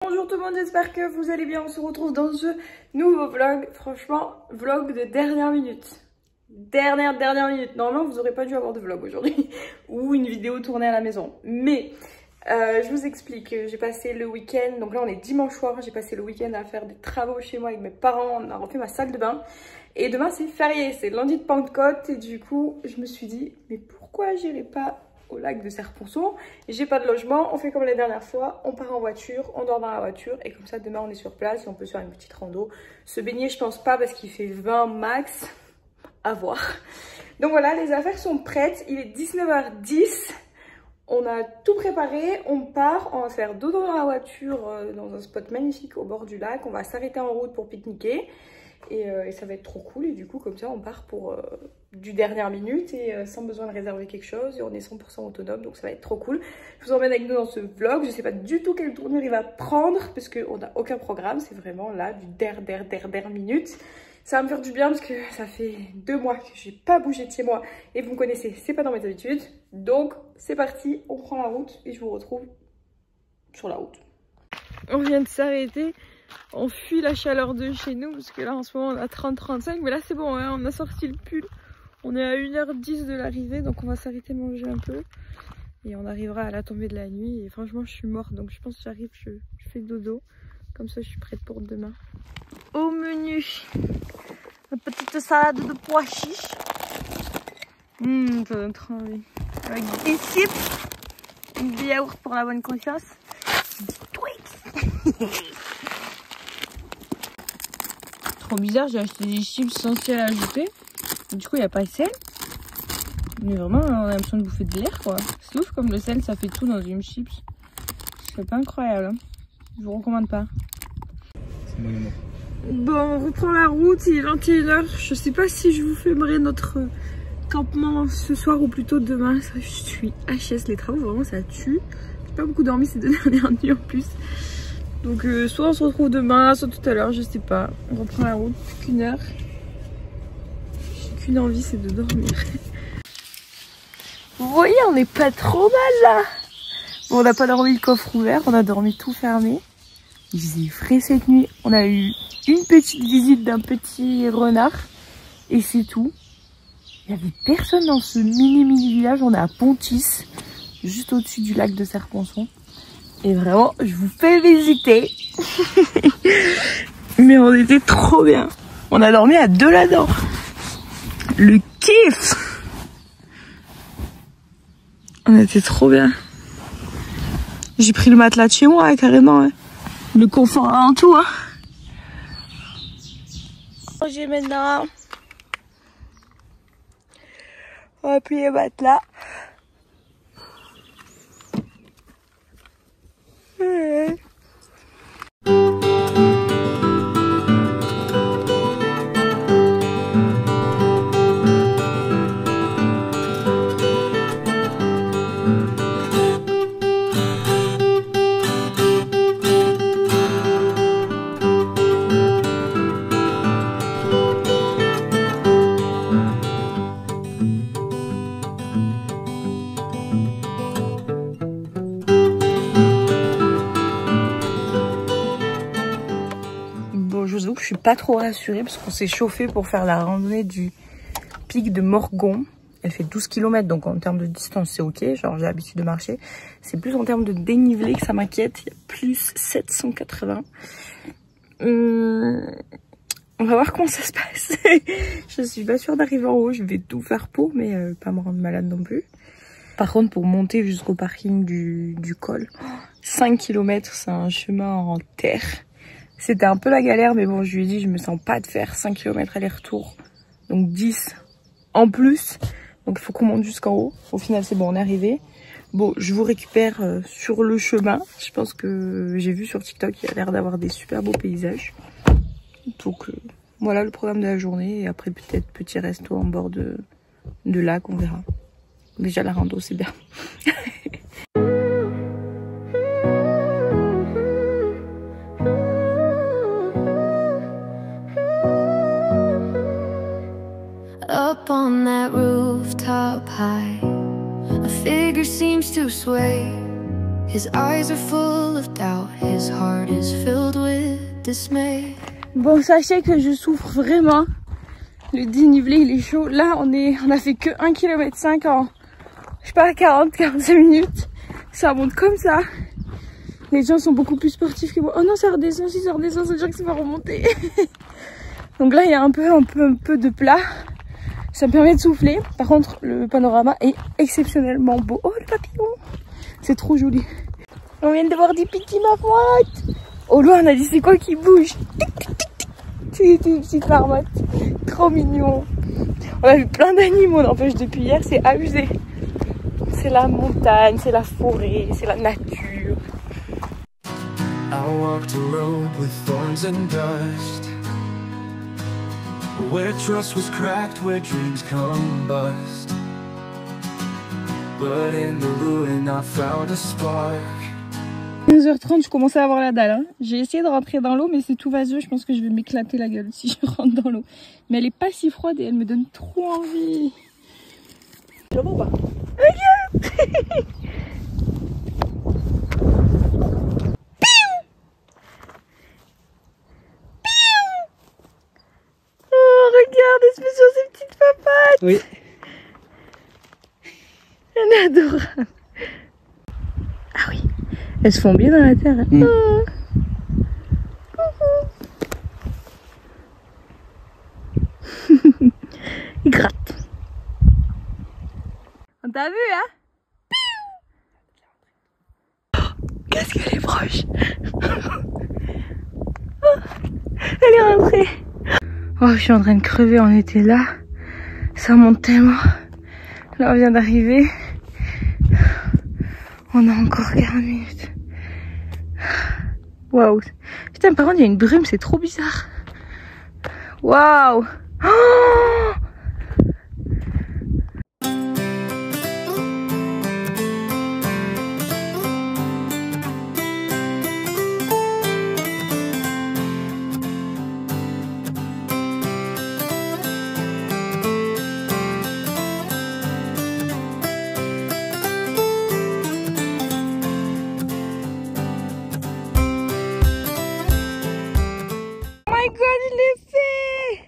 Bonjour tout le monde, j'espère que vous allez bien. On se retrouve dans ce nouveau vlog. Franchement, vlog de dernière minute. Dernière minute. Normalement, vous n'aurez pas dû avoir de vlog aujourd'hui. Ou une vidéo tournée à la maison. Mais, je vous explique. J'ai passé le week-end. Donc là, on est dimanche soir. J'ai passé le week-end à faire des travaux chez moi avec mes parents. On a refait ma salle de bain. Et demain, c'est férié. C'est lundi de Pentecôte. Et du coup, je me suis dit, mais pourquoi j'irai pas au lac de Serponçon? J'ai pas de logement, on fait comme la dernière fois, on part en voiture, on dort dans la voiture et comme ça demain on est sur place et on peut se faire une petite rando. Se baigner je pense pas parce qu'il fait 20 max, à voir. Donc voilà, les affaires sont prêtes, il est 19h10, on a tout préparé, on part, on va faire dodo dans la voiture dans un spot magnifique au bord du lac, on va s'arrêter en route pour pique-niquer. Et ça va être trop cool et du coup comme ça on part pour du dernière minute et sans besoin de réserver quelque chose et on est 100% autonome, donc ça va être trop cool. Je vous emmène avec nous dans ce vlog, je sais pas du tout quelle tournure il va prendre parce qu'on n'a aucun programme, c'est vraiment là du dernière minute. Ça va me faire du bien parce que ça fait 2 mois que j'ai pas bougé de chez moi et vous me connaissez, c'est pas dans mes habitudes. Donc c'est parti, on prend la route et je vous retrouve sur la route. On vient de s'arrêter. On fuit la chaleur de chez nous parce que là en ce moment on a 30-35, mais là c'est bon, hein, on a sorti le pull. On est à 1h10 de l'arrivée, donc on va s'arrêter manger un peu et on arrivera à la tombée de la nuit. Et franchement je suis morte, donc je pense que j'arrive, je fais dodo, comme ça je suis prête pour demain. Au menu, une petite salade de pois chiches, ça donne trop envie, avec des chips, du yaourt pour la bonne conscience, Twix. Trop bizarre, j'ai acheté des chips sans sel ajouté. Du coup, il n'y a pas de sel. Mais vraiment, on a l'impression de bouffer de l'air, quoi. C'est ouf comme le sel, ça fait tout dans une chips. C'est pas incroyable. Hein. Je vous recommande pas. C'est mon amour. Bon, on reprend la route, il est 21h. Je sais pas si je vous filmerai notre campement ce soir ou plutôt demain. Je suis HS, les travaux, vraiment, ça tue. J'ai pas beaucoup dormi ces 2 dernières nuits en plus. Donc soit on se retrouve demain, soit tout à l'heure, je sais pas. On reprend la route, plus qu'une heure. J'ai qu'une envie, c'est de dormir. Vous voyez, on n'est pas trop mal là. Bon, on n'a pas dormi le coffre ouvert, on a dormi tout fermé. Il faisait frais cette nuit. On a eu une petite visite d'un petit renard. Et c'est tout. Il n'y avait personne dans ce mini village. On est à Pontis, juste au-dessus du lac de Serponçon. Et vraiment, je vous fais visiter. Mais on était trop bien. On a dormi à 2 là-dedans. Le kiff. On était trop bien. J'ai pris le matelas de chez moi, hein, carrément. Hein. Le confort en tout. Hein. J'ai maintenant. On va plier le matelas. Je suis pas trop rassurée parce qu'on s'est chauffé pour faire la randonnée du pic de Morgon. Elle fait 12 km, donc en termes de distance c'est ok, genre j'ai l'habitude de marcher. C'est plus en termes de dénivelé que ça m'inquiète, il y a plus 780. On va voir comment ça se passe. Je suis pas sûre d'arriver en haut, je vais tout faire pour, mais pas me rendre malade non plus. Par contre pour monter jusqu'au parking du col, 5 km c'est un chemin en terre. C'était un peu la galère, mais bon, je lui ai dit, je me sens pas de faire 5 km aller-retour. Donc 10 en plus. Donc il faut qu'on monte jusqu'en haut. Au final, c'est bon, on est arrivé. Bon, je vous récupère sur le chemin. Je pense que j'ai vu sur TikTok, il y a l'air d'avoir des super beaux paysages. Donc voilà le programme de la journée. Et après, peut-être petit resto en bord de lac, on verra. Déjà, la rando, c'est bien. Up on that rooftop high, a figure seems to sway. His eyes are full of doubt, his heart is filled with dismay. Bon, sachez que je souffre vraiment. Le dénivelé il est chaud. Là on a fait que 1,5 km en, je sais pas, 40-45 minutes. Ça monte comme ça. Les gens sont beaucoup plus sportifs que moi. Oh non, ça redescend, si ça redescend, ça veut dire que ça va remonter. Donc là il y a un peu de plat. Ça me permet de souffler. Par contre le panorama est exceptionnellement beau. Oh le papillon, c'est trop joli. On vient de voir des petits marmottes. Au loin on a dit c'est quoi qui bouge. C'est des petites marmottes. Trop mignon. On a vu plein d'animaux, n'empêche, depuis hier, c'est abusé. C'est la montagne, c'est la forêt, c'est la nature. I walked a road with thorns and dust, where trust was cracked, where dreams combust. But in the ruin I found a spark. 15h30, je commençais à avoir la dalle. Hein. J'ai essayé de rentrer dans l'eau, mais c'est tout vaseux. Je pense que je vais m'éclater la gueule si je rentre dans l'eau. Mais elle est pas si froide et elle me donne trop envie. Je vois pas. Regarde. Oh, regarde, elle se met sur ses petites papates. Oui. Elle est adorable. Ah oui. Elles se font bien dans la terre. Hein. Oh. Il gratte. On t'a vu, hein? Oh, qu'est-ce qu'elle est proche. Oh, elle est rentrée. Oh, je suis en train de crever. On était là. Ça monte tellement. Là, on vient d'arriver. On a encore 40 minutes. Waouh. Putain, par contre, il y a une brume, c'est trop bizarre. Waouh. Oh, my god, je l'ai fait!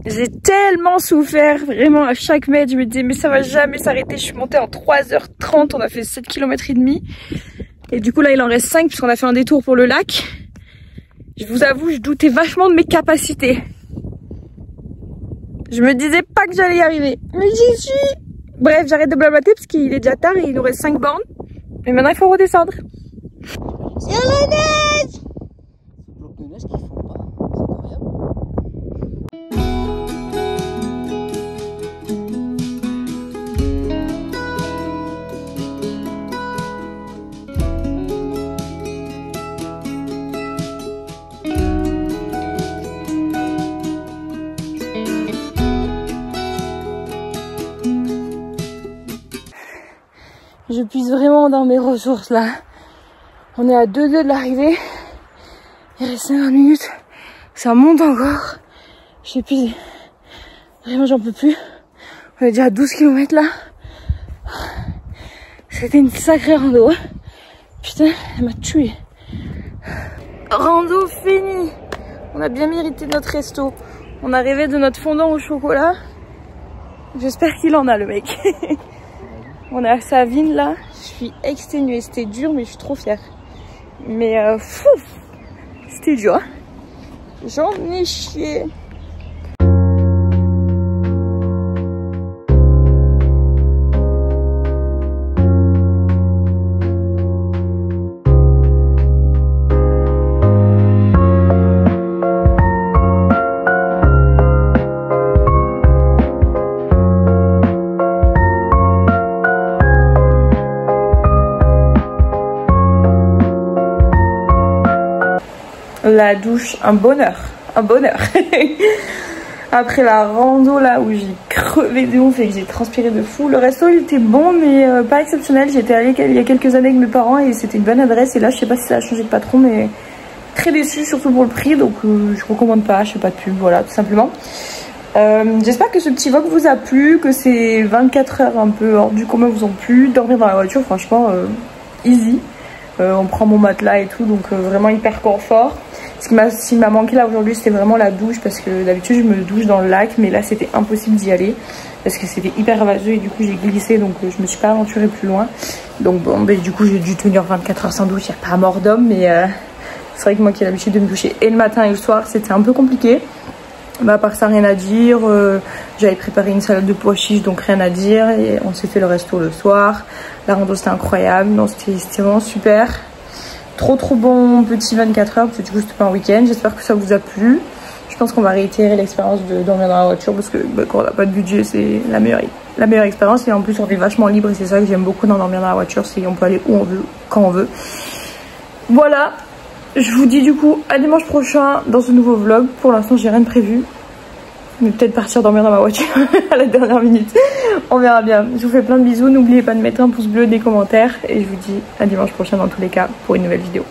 J'ai tellement souffert, vraiment à chaque mètre, je me disais mais ça va jamais s'arrêter. Je suis montée en 3h30, on a fait 7 km et demi. Et du coup là il en reste 5 puisqu'on a fait un détour pour le lac. Je vous avoue, je doutais vachement de mes capacités. Je me disais pas que j'allais y arriver, mais j'y suis. Bref, j'arrête de blablater parce qu'il est déjà tard et il nous reste 5 bornes. Mais maintenant il faut redescendre. Sur la neige! Blocs de neige qui font pas, c'est incroyable. Je puise vraiment dans mes ressources là. On est à 2 de l'arrivée. Il reste 50 minutes. Ça monte encore. J'ai épuisé. Vraiment, j'en peux plus. On est déjà à 12 km là. C'était une sacrée rando. Putain, elle m'a tué. Rando fini. On a bien mérité notre resto. On a rêvé de notre fondant au chocolat. J'espère qu'il en a, le mec. On est à Savine là. Je suis exténuée. C'était dur, mais je suis trop fière. Mais c'était dur. J'en ai chié. La douche, un bonheur, un bonheur. Après la rando là où j'ai crevé de ouf et que j'ai transpiré de fou, le resto il était bon mais pas exceptionnel. J'étais allée il y a quelques années avec mes parents et c'était une bonne adresse et là je sais pas si ça a changé de patron mais très déçue surtout pour le prix donc je recommande pas, je fais pas de pub, voilà tout simplement. J'espère que ce petit vlog vous a plu, que ces 24 heures un peu hors du commun vous ont plu. Dormir dans la voiture, franchement, easy. On prend mon matelas et tout, donc vraiment hyper confort. Ce qui m'a manqué là aujourd'hui, c'était vraiment la douche, parce que d'habitude je me douche dans le lac, mais là c'était impossible d'y aller parce que c'était hyper vaseux et du coup j'ai glissé, donc je me suis pas aventurée plus loin. Donc bon, ben, du coup j'ai dû tenir 24 heures sans douche. Il n'y a pas mort d'homme, mais c'est vrai que moi qui ai l'habitude de me doucher et le matin et le soir, c'était un peu compliqué. Bah, à part ça, rien à dire. J'avais préparé une salade de pois chiches, donc rien à dire. Et on s'est fait le resto le soir. La rando c'était incroyable. Non, c'était vraiment super. Trop bon petit 24 heures parce que du coup c'était pas un week-end. J'espère que ça vous a plu. Je pense qu'on va réitérer l'expérience de dormir dans la voiture parce que bah, quand on n'a pas de budget, c'est la meilleure expérience. Et en plus on est vachement libre et c'est ça que j'aime beaucoup dans dormir dans la voiture, c'est on peut aller où on veut, quand on veut. Voilà. Je vous dis du coup à dimanche prochain dans ce nouveau vlog. Pour l'instant j'ai rien de prévu. Mais peut-être partir dormir dans ma voiture à la dernière minute. On verra bien. Je vous fais plein de bisous. N'oubliez pas de mettre un pouce bleu, des commentaires. Et je vous dis à dimanche prochain dans tous les cas pour une nouvelle vidéo.